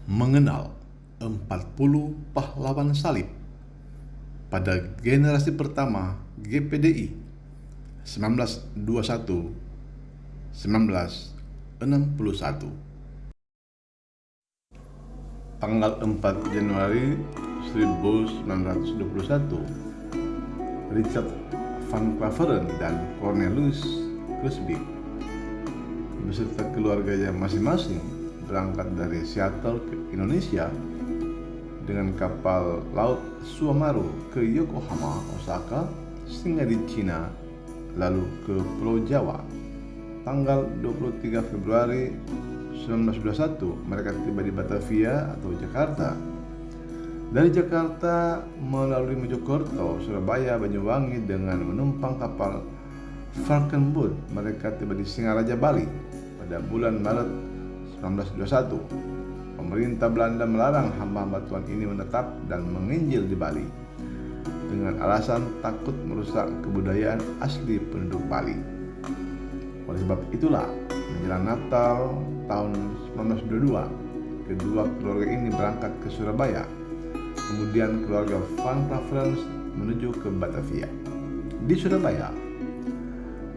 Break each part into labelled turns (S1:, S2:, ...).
S1: mengenal 40 pahlawan salib pada generasi pertama GPDI 1921-1961. Tanggal 4 Januari 1921, Richard van Claveren dan Cornelis Vreeswijk beserta keluarganya masing-masing berangkat dari Seattle ke Indonesia dengan kapal laut Suwamaru ke Yokohama, Osaka, singgah di Cina, lalu ke Pulau Jawa. Tanggal 23 Februari 1921 mereka tiba di Batavia atau Jakarta. Dari Jakarta melalui Mojokerto, Surabaya, Banyuwangi dengan menumpang kapal Valkenburg, mereka tiba di Singaraja, Bali pada bulan Maret 1921. Pemerintah Belanda melarang hamba-hamba Tuhan ini menetap dan menginjil di Bali dengan alasan takut merusak kebudayaan asli penduduk Bali. Oleh sebab itulah, menjelang Natal tahun 1922, kedua keluarga ini berangkat ke Surabaya. Kemudian keluarga van Claveren menuju ke Batavia. Di Surabaya,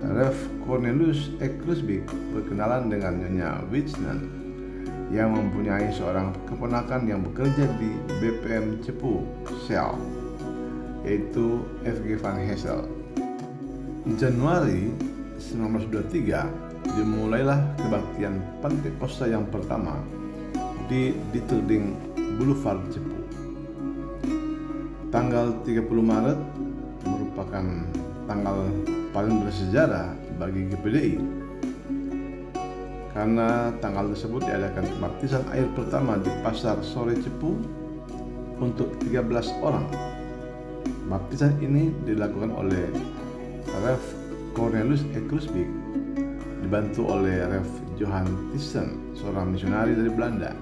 S1: Rev. Cornelis Vreeswijk berkenalan dengan Nyonya Wijnen yang mempunyai seorang keponakan yang bekerja di BPM Cepu Shell, yaitu F.G. van Hessel. Januari 1923 dimulailah kebaktian Pantekosta yang pertama di Dieterding Boulevard Cepu. Tanggal 30 Maret merupakan tanggal paling bersejarah bagi GPDI karena tanggal tersebut diadakan baptisan air pertama di Pasar Sore Cepu untuk 13 orang. Baptisan ini dilakukan oleh Rev. Cornelis Vreeswijk dibantu oleh Rev. Johan Thyssen, seorang misionari dari Belanda.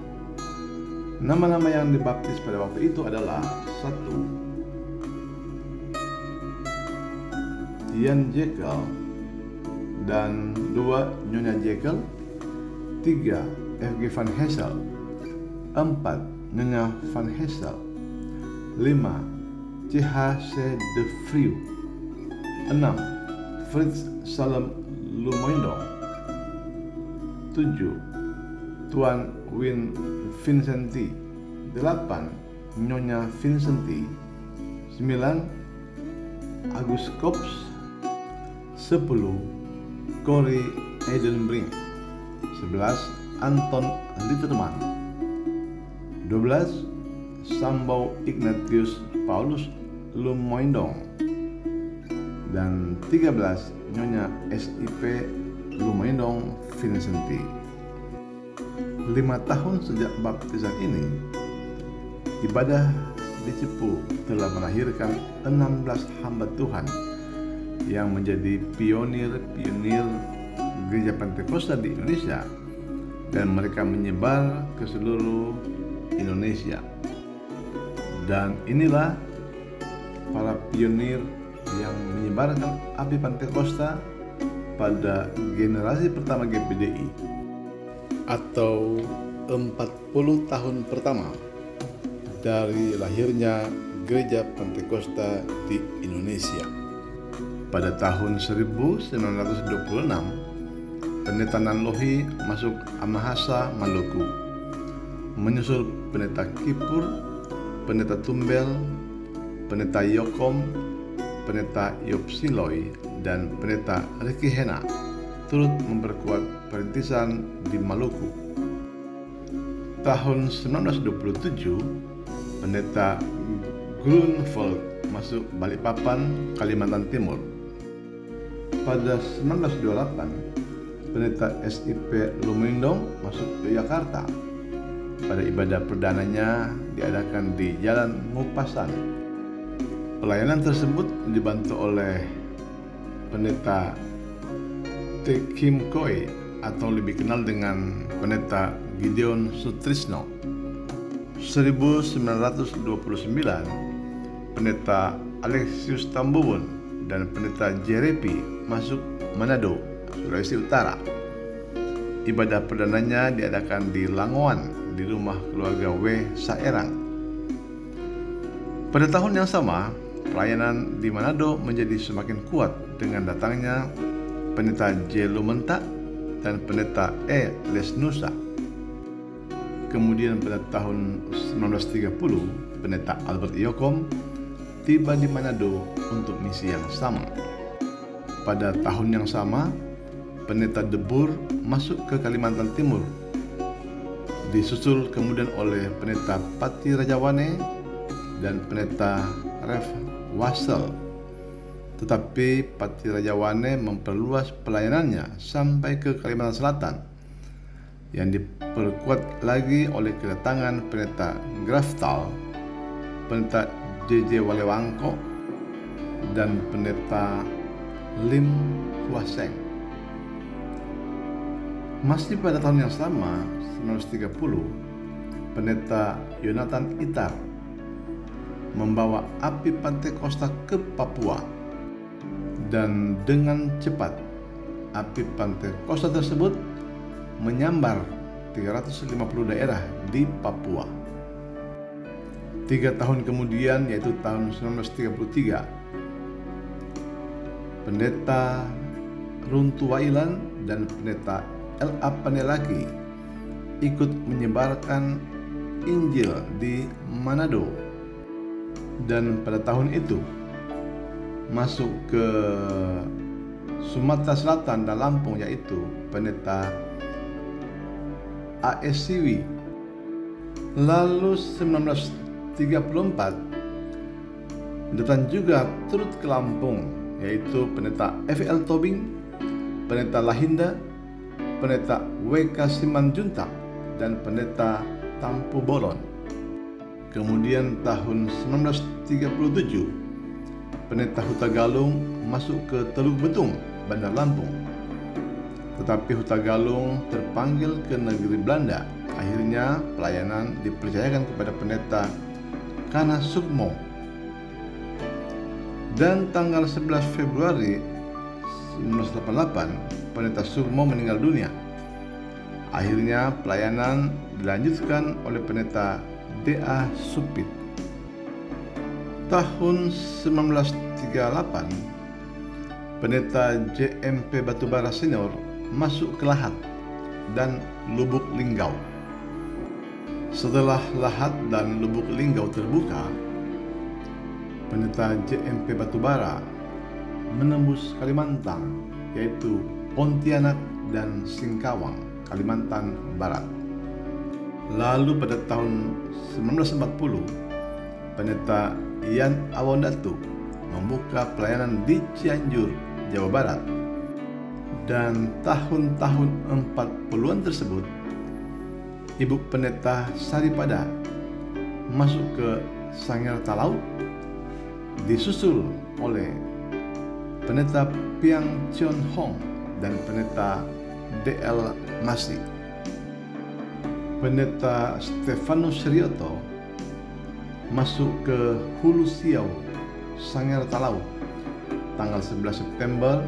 S1: Nama-nama yang dibaptis pada waktu itu adalah 1. Jan Jekel dan 2. Nyonya Jekel, 3. F.G. van Hessel, 4. Nyonya van Hessel, 5. C.H.C. de Vrieuw, 6. Frits Salem Lumoindong, 7. Tuan Win Vincenti, 8. Nyonya Vincenti, 9. Agus Kops, 10. Corrie Heidenbrink, 11. Anton Litterman, 12. Sambau Ignatius Paulus Lumoindong, dan 13. Nyonya SIP Lumoindong Vincenti. 5 tahun sejak baptisan ini, ibadah di Cepu telah melahirkan 16 hamba Tuhan yang menjadi pionir-pionir gereja Pentakosta di Indonesia, dan mereka menyebar ke seluruh Indonesia. Dan inilah para pionir yang menyebarkan api Pentakosta pada generasi pertama GPDI atau 40 tahun pertama dari lahirnya gereja Pentakosta di Indonesia. Pada tahun 1926, Pendeta Nanlohi masuk Amahasa Maluku, menyusul Pendeta Kipur, Pendeta Tumbel, Pendeta Yokom, Pendeta Yopsiloy, dan Pendeta Riki Hena turut memperkuat perintisan di Maluku. Tahun 1927, Pendeta Grunwald masuk Balikpapan, Kalimantan Timur. Pada 1928, Pendeta SIP Lumoindong masuk ke Jakarta. Pada ibadah perdananya diadakan di Jalan Ngupasan. Pelayanan tersebut dibantu oleh Pendeta T. Kim Koi atau lebih kenal dengan Pendeta Gideon Sutrisno. 1929, Pendeta Alexius Tambuwon dan Pendeta Jerepi masuk Manado, Sulawesi Utara. Ibadah perdananya diadakan di Langoan, di rumah keluarga W. Saerang. Pada tahun yang sama, pelayanan di Manado menjadi semakin kuat dengan datangnya Pendeta J. Lumenta dan Pendeta E. Lesnusa. Kemudian pada tahun 1930, Pendeta Albert Iokom tiba di Manado untuk misi yang sama. Pada tahun yang sama, Pendeta Debur masuk ke Kalimantan Timur, disusul kemudian oleh Pendeta Pati Rajawane dan Pendeta Rev. Wasel. Tetapi Pati Rajawane memperluas pelayanannya sampai ke Kalimantan Selatan, yang diperkuat lagi oleh kedatangan Pendeta Graftal, Pendeta J.J. Walewangko, dan Pendeta Lim Huaseng. Masih pada tahun yang sama, 1930, Pendeta Yonatan Itar membawa api Pantekosta ke Papua, dan dengan cepat api Pantekosta tersebut menyambar 350 daerah di Papua. 3 tahun kemudian, yaitu tahun 1933, Pendeta Runtuwailan dan Pendeta L.A. Panelaki ikut menyebarkan Injil di Manado. Dan pada tahun itu masuk ke Sumatera Selatan dan Lampung, yaitu Pendeta A.S. Siwi. Lalu 1934 datang juga turut ke Lampung, yaitu Pendeta F.L. Tobing, Pendeta Lahinda, Pendeta W.K. Simanjuntak, dan Pendeta Tampu Bolon. Kemudian tahun 1937, Pendeta Hutagalung masuk ke Teluk Betung, Bandar Lampung. Tetapi Hutagalung terpanggil ke negeri Belanda. Akhirnya pelayanan dipercayakan kepada Pendeta Kana Sukmo. Dan tanggal 11 Februari 1988, Pendeta Sukmo meninggal dunia. Akhirnya pelayanan dilanjutkan oleh Pendeta D.A. Supit. Tahun 1938, Pendeta J.M.P. Batubara Senior masuk ke Lahat dan Lubuk Linggau. Setelah Lahat dan Lubuk Linggau terbuka, Pendeta J.M.P. Batubara menembus Kalimantan, yaitu Pontianak dan Singkawang, Kalimantan Barat. Lalu pada tahun 1940, Pendeta Ian Awondatu membuka pelayanan di Cianjur, Jawa Barat. Dan tahun-tahun 40-an tersebut, Ibu Pendeta Saripada masuk ke Sangir Talau, disusul oleh Pendeta Piang Chion Hong dan Pendeta D.L. Masi. Pendeta Stefanus Rioto masuk ke Hulu Siau, Sangir Talau, tanggal 11 September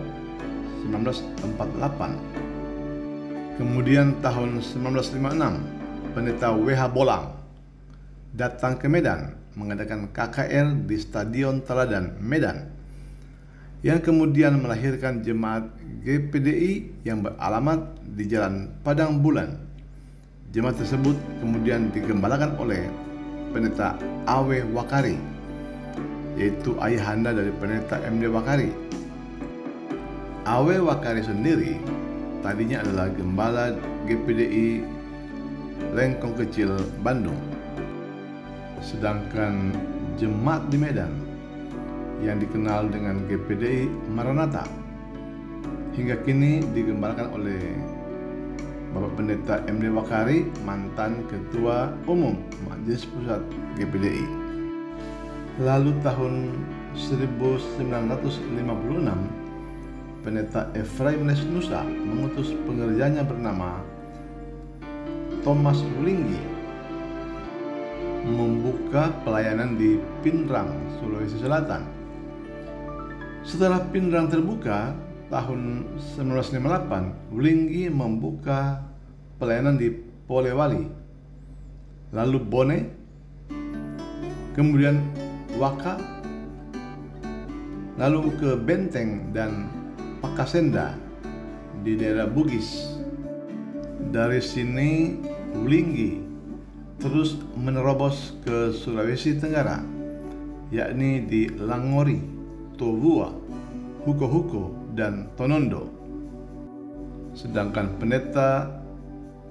S1: 1948. Kemudian tahun 1956, Pendeta W.H. Bolang datang ke Medan mengadakan KKR di Stadion Teladan, Medan, yang kemudian melahirkan jemaat GPDI yang beralamat di Jalan Padang Bulan. Jemaat tersebut kemudian digembalakan oleh Pendeta A.W. Wakari, yaitu ayahanda dari Pendeta M.D. Wakari. A.W. Wakari sendiri tadinya adalah gembala GPDI Lengkong Kecil, Bandung. Sedangkan jemaat di Medan yang dikenal dengan GPDI Maranatha hingga kini digembalakan oleh Bapak Pendeta M.D. Wakari, mantan Ketua Umum Majelis Pusat GPDI. Lalu tahun 1956, Pendeta Efraim Lesnusa mengutus pengerjanya bernama Thomas Linggi membuka pelayanan di Pinrang, Sulawesi Selatan. Setelah Pinrang terbuka tahun 1958, Linggi membuka pelayanan di Polewali, lalu Bone, kemudian Waka, lalu ke Benteng dan Pakasenda di daerah Bugis. Dari sini Wulinggi terus menerobos ke Sulawesi Tenggara, yakni di Langori, Tobua, Huko-Huko, dan Tonondo. Sedangkan pendeta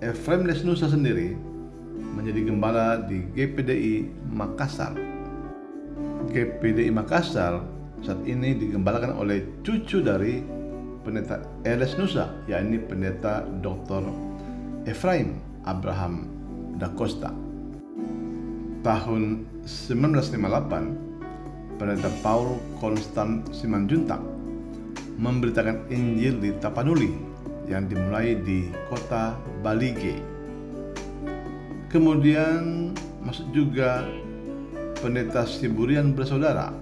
S1: Efrem Lesnusa sendiri menjadi gembala di GPDI Makassar. GPDI Makassar saat ini digembalakan oleh cucu dari pendeta Lesnusa, yakni pendeta Dr. Efraim Abraham da Costa. Tahun 1958, pendeta Paul Konstan Simanjuntak memberitakan Injil di Tapanuli yang dimulai di kota Balige. Kemudian masuk juga pendeta Siburian Bersaudara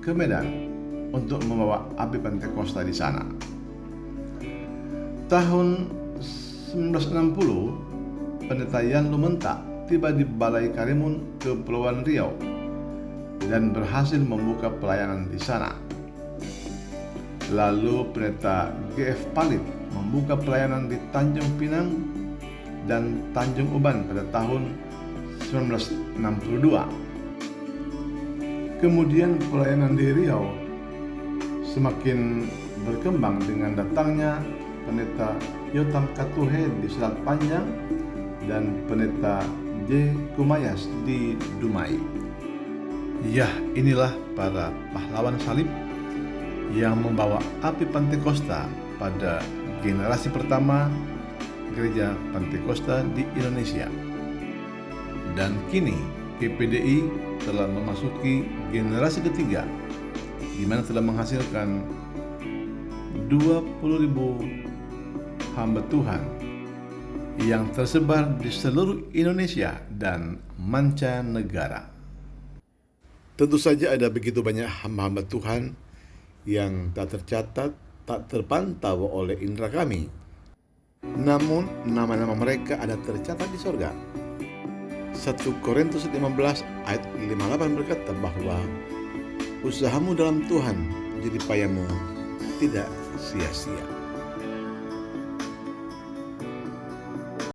S1: ke Medan untuk membawa api Pentakosta di sana. Tahun 1960, pendeta Yan Lumentak tiba di Balai Karimun, Kepulauan Riau, dan berhasil membuka pelayanan di sana. Lalu pendeta GF Palit membuka pelayanan di Tanjung Pinang dan Tanjung Uban pada tahun 1962. Kemudian pelayanan di Riau semakin berkembang dengan datangnya pendeta Yotam Katuhe di Selat Panjang dan pendeta J. Kumayas di Dumai. Ya, inilah para pahlawan salib yang membawa api Pentakosta pada generasi pertama gereja Pentakosta di Indonesia. Dan kini GPDI telah memasuki generasi ketiga, di mana telah menghasilkan 20.000 hamba Tuhan yang tersebar di seluruh Indonesia dan mancanegara. Tentu saja ada begitu banyak hamba-hamba Tuhan yang tak tercatat, tak terpantau oleh indera kami. Namun nama-nama mereka ada tercatat di sorga. 1 Korintus 15 ayat 58 berkata bahwa usahamu dalam Tuhan jadi payamu tidak sia-sia.